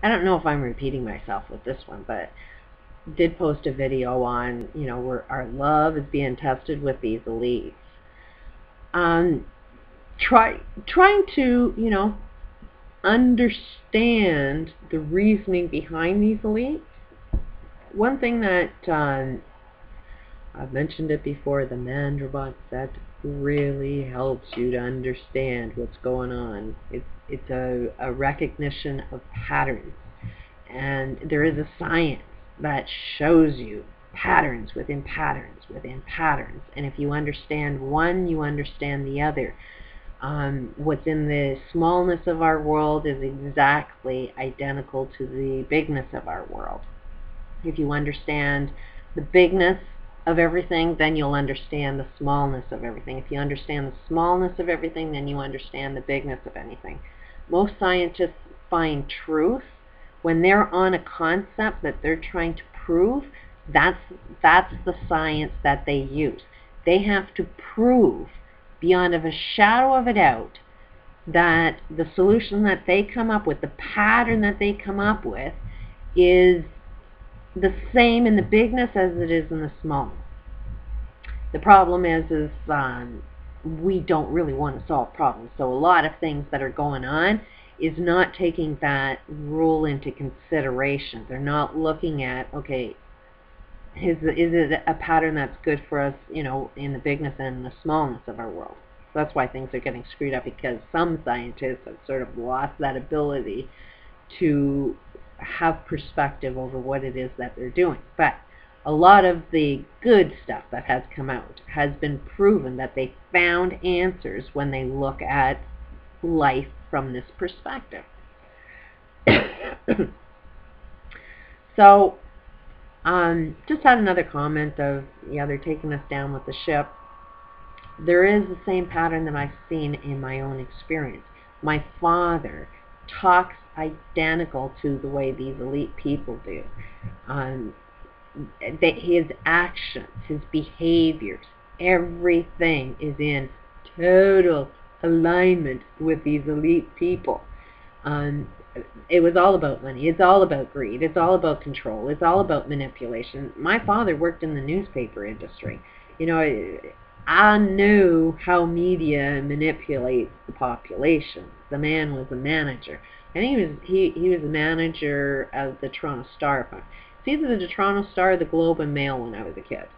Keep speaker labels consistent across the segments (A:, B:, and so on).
A: I don't know if I'm repeating myself with this one, but did post a video on, where our love is being tested with these elites. Um, trying to, understand the reasoning behind these elites. One thing that I've mentioned it before, the Mandelbrot set really helps you to understand what's going on. It's a recognition of patterns, and there is a science that shows you patterns within patterns within patterns. And if you understand one, you understand the other. What's in the smallness of our world is exactly identical to the bigness of our world. If you understand the bigness of everything, then you'll understand the smallness of everything. If you understand the smallness of everything, then you understand the bigness of anything. Most scientists find truth when they're on a concept that they're trying to prove. That's the science that they use. They have to prove beyond of a shadow of a doubt that the solution that they come up with, the pattern that they come up with, is the same in the bigness as it is in the smallness. The problem is we don't really want to solve problems. So a lot of things that are going on is not taking that rule into consideration. They're not looking at, okay, is it a pattern that's good for us, in the bigness and the smallness of our world. So that's why things are getting screwed up, because some scientists have sort of lost that ability to have perspective over what it is that they're doing. But a lot of the good stuff that has come out has been proven that they found answers when they look at life from this perspective. So, just had another comment of, yeah, they're taking us down with the ship. There is the same pattern that I've seen in my own experience. My father talks identical to the way these elite people do. His actions, his behaviors, everything is in total alignment with these elite people. Um, it was all about money. It's all about greed. It's all about control. It's all about manipulation. My father worked in the newspaper industry. I knew how media manipulates the population. The man was a manager. I think he was a manager of the Toronto Star. It's either the Toronto Star or the Globe and Mail when I was a kid.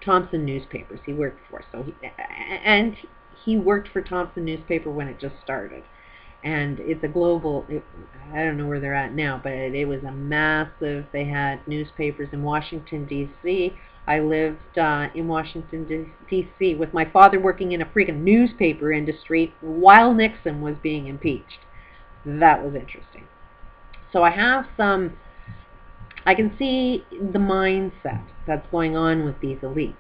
A: Thompson newspapers he worked for. And he worked for Thompson newspaper when it just started. And it's a global, I don't know where they're at now, but it was a massive, they had newspapers in Washington, D.C. I lived in Washington, D.C. with my father working in a freaking newspaper industry while Nixon was being impeached. That was interesting. So I can see the mindset that's going on with these elites.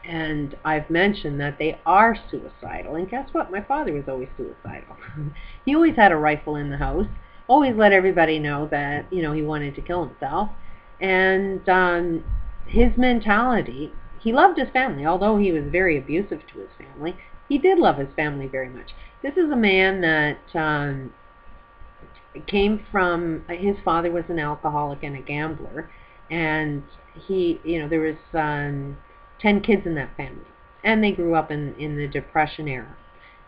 A: And I've mentioned that they are suicidal. And guess what? My father was always suicidal. He always had a rifle in the house. Always let everybody know that, he wanted to kill himself. And his mentality, he loved his family. Although he was very abusive to his family, he did love his family very much. This is a man that came from, his father was an alcoholic and a gambler. And there was 10 kids in that family, and they grew up in the Depression era.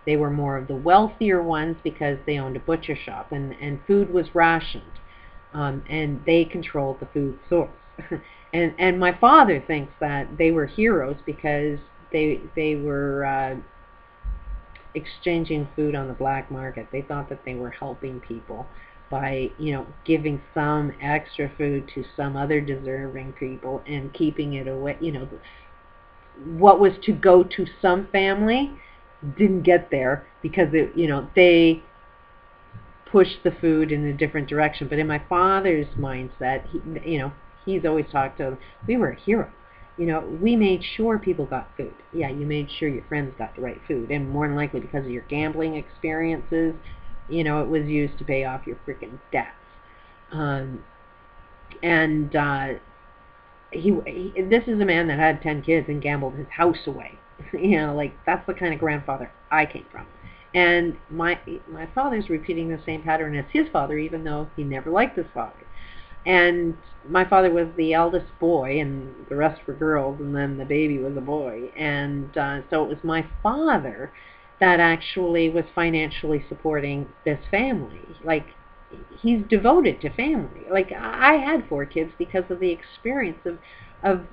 A: They were more of the wealthier ones because they owned a butcher shop, and food was rationed, and they controlled the food source. and my father thinks that they were heroes because they were exchanging food on the black market. They thought that they were helping people by, giving some extra food to some other deserving people and keeping it away. What was to go to some family didn't get there because they pushed the food in a different direction. But in my father's mindset, he's always talked to them. We were a hero. We made sure people got food. Yeah, you made sure your friends got the right food, and more than likely because of your gambling experiences, it was used to pay off your freaking debts. And this is a man that had 10 kids and gambled his house away. That's the kind of grandfather I came from. And my father's repeating the same pattern as his father, even though he never liked his father. And my father was the eldest boy, and the rest were girls, and then the baby was a boy. And so it was my father that actually was financially supporting this family. Like, he's devoted to family. Like, I had 4 kids because of the experience of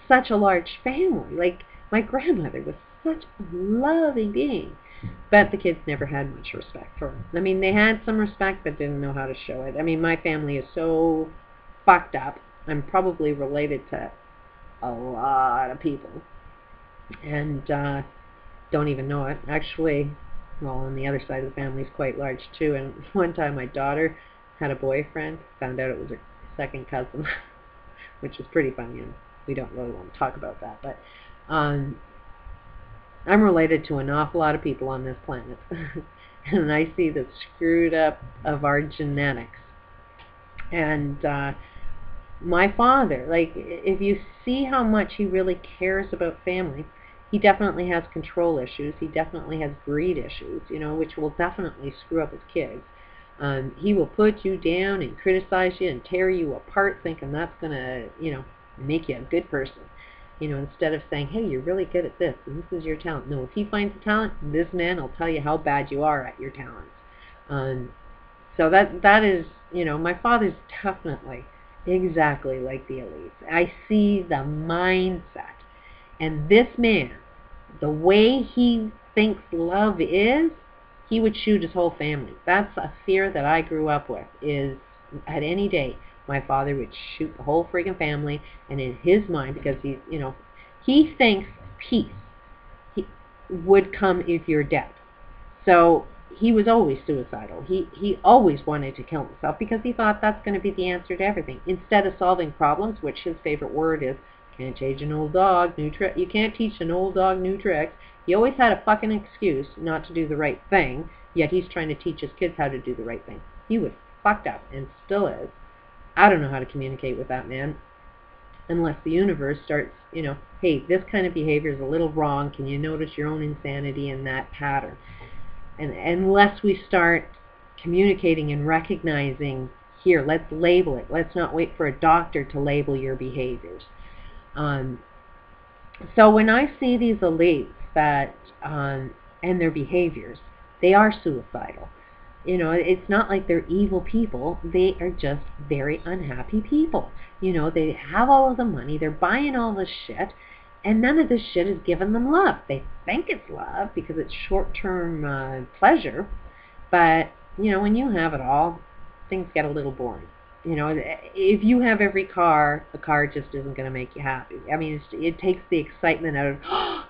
A: such a large family. Like, my grandmother was such a loving being. But the kids never had much respect for him. I mean, they had some respect, but didn't know how to show it. I mean, my family is so fucked up. I'm probably related to a lot of people. And don't even know it. Actually, well, on the other side of the family is quite large, too. And one time my daughter had a boyfriend, found out it was her second cousin, which is pretty funny, and we don't really want to talk about that. But I'm related to an awful lot of people on this planet. And I see the screwed up of our genetics. And my father, like, if you see how much he really cares about family, he definitely has control issues. He definitely has greed issues, which will definitely screw up his kids. He will put you down and criticize you and tear you apart, thinking that's going to, make you a good person. Instead of saying, hey, you're really good at this, and this is your talent. No, if he finds a talent, this man will tell you how bad you are at your talents. So that is, my father's definitely exactly like the elites. I see the mindset. And this man, the way he thinks love is, he would shoot his whole family. That's a fear that I grew up with, is at any day, my father would shoot the whole freaking family, and in his mind, because he thinks peace would come if you're dead. So he was always suicidal. He always wanted to kill himself because he thought that's going to be the answer to everything. Instead of solving problems, which his favorite word is, can't teach an old dog new trick. You can't teach an old dog new tricks. He always had a fucking excuse not to do the right thing, yet he's trying to teach his kids how to do the right thing. He was fucked up, and still is. I don't know how to communicate with that man unless the universe starts, hey, this kind of behavior is a little wrong. Can you notice your own insanity in that pattern? And unless we start communicating and recognizing, here, let's label it. Let's not wait for a doctor to label your behaviors. So when I see these elites that and their behaviors, they are suicidal. It's not like they're evil people. They are just very unhappy people. They have all of the money. They're buying all this shit. And none of this shit is giving them love. They think it's love because it's short-term pleasure. But, when you have it all, things get a little boring. If you have every car, the car just isn't going to make you happy. I mean, it takes the excitement out of,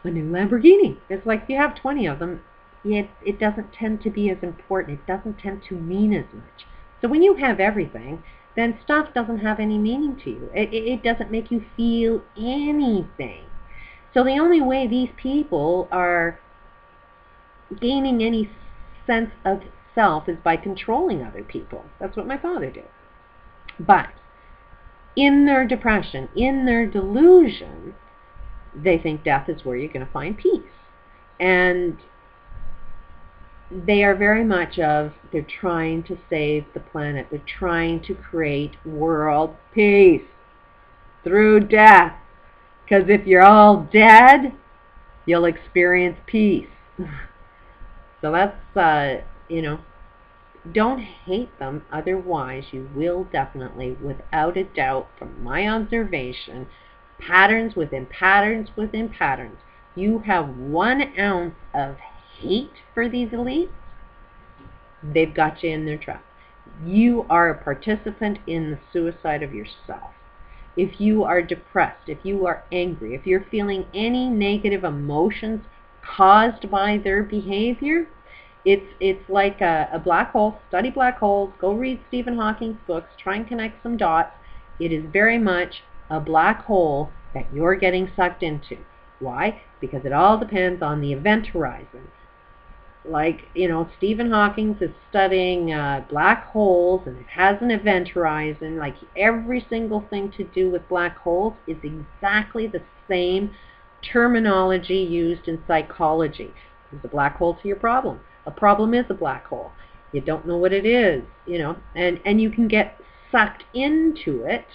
A: a new Lamborghini. It's like if you have 20 of them, it doesn't tend to be as important. It doesn't tend to mean as much. So when you have everything, then stuff doesn't have any meaning to you. It doesn't make you feel anything. So the only way these people are gaining any sense of self is by controlling other people. That's what my father did. But in their depression, in their delusion, they think death is where you're going to find peace. And they are very much they're trying to save the planet. They're trying to create world peace through death. Because if you're all dead, you'll experience peace. So that's, don't hate them. Otherwise, you will definitely, without a doubt, from my observation, patterns within patterns within patterns. You have 1 ounce of hate for these elites, they've got you in their trap. You are a participant in the suicide of yourself. If you are depressed, if you are angry, if you're feeling any negative emotions caused by their behavior, it's like a black hole. Study black holes. Go read Stephen Hawking's books. Try and connect some dots. It is very much a black hole that you're getting sucked into. Why? Because it all depends on the event horizon. Like, Stephen Hawking is studying black holes, and it has an event horizon. Like, every single thing to do with black holes is exactly the same terminology used in psychology. Is a black hole to your problem? A problem is a black hole. You don't know what it is, and you can get sucked into it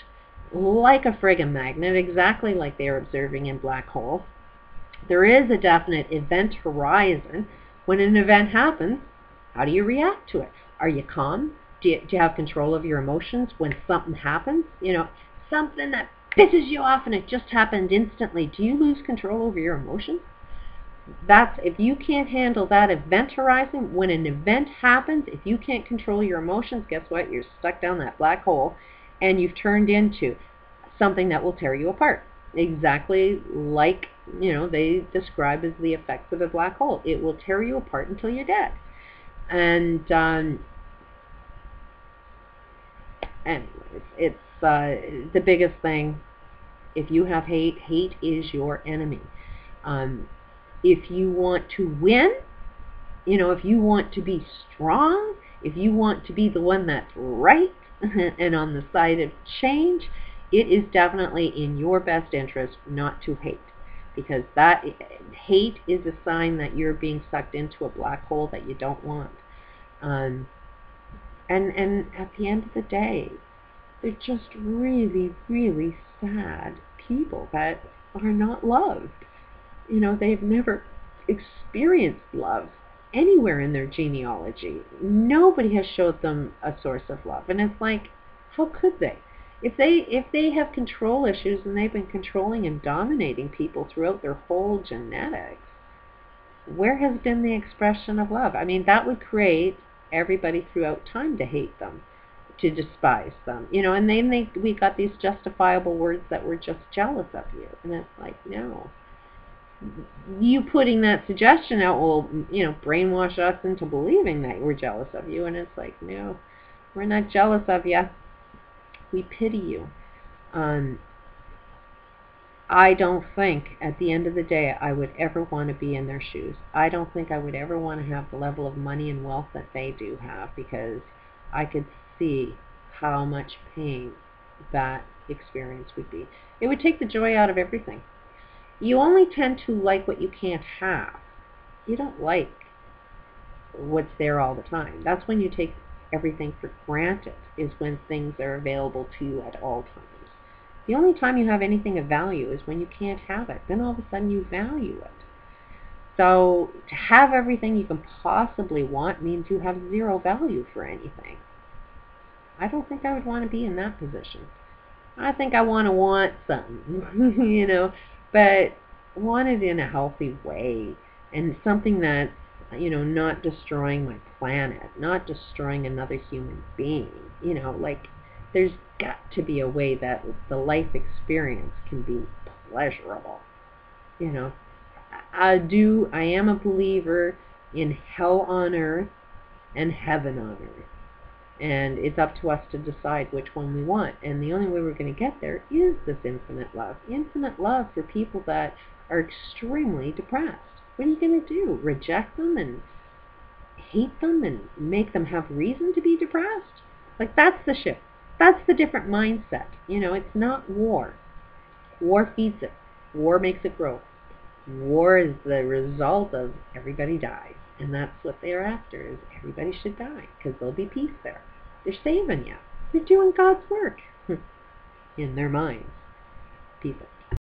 A: like a friggin' magnet, exactly like they're observing in black holes. There is a definite event horizon. When an event happens, how do you react to it? Are you calm? Do you have control of your emotions when something happens? Something that pisses you off and it just happened instantly. Do you lose control over your emotions? If you can't handle that event horizon, when an event happens, if you can't control your emotions, guess what? You're stuck down that black hole and you've turned into something that will tear you apart. Exactly like, they describe as the effects of a black hole. It will tear you apart until you're dead. And anyways, it's the biggest thing. If you have hate, hate is your enemy. If you want to win, if you want to be strong, if you want to be the one that's right and on the side of change, it is definitely in your best interest not to hate, because that hate is a sign that you're being sucked into a black hole that you don't want. And at the end of the day, they're just really, really sad people that are not loved. They've never experienced love anywhere in their genealogy. Nobody has showed them a source of love. And it's like, how could they? If they have control issues and they've been controlling and dominating people throughout their whole genetics, where has been the expression of love? I mean, that would create everybody throughout time to hate them, to despise them. And then we got these justifiable words that we're just jealous of you. And it's like, no. You putting that suggestion out will, brainwash us into believing that we're jealous of you. And it's like, no, we're not jealous of you. We pity you. I don't think, at the end of the day, I would ever want to be in their shoes. I don't think I would ever want to have the level of money and wealth that they do have, because I could see how much pain that experience would be. It would take the joy out of everything. You only tend to like what you can't have. You don't like what's there all the time. That's when you take everything for granted, is when things are available to you at all times. The only time you have anything of value is when you can't have it. Then all of a sudden you value it. So to have everything you can possibly want means you have zero value for anything. I don't think I would want to be in that position. I think I want something, but want it in a healthy way, and something that's, not destroying my planet, not destroying another human being. Like, there's got to be a way that the life experience can be pleasurable. I am a believer in hell on earth and heaven on earth. And it's up to us to decide which one we want. And the only way we're going to get there is this infinite love. Infinite love for people that are extremely depressed. What are you going to do? Reject them and hate them and make them have reason to be depressed? Like, that's the shift. That's the different mindset. It's not war. War feeds it. War makes it grow. War is the result of everybody dies. And that's what they're after, is everybody should die, because there'll be peace there. They're saving you. They're doing God's work in their minds. People.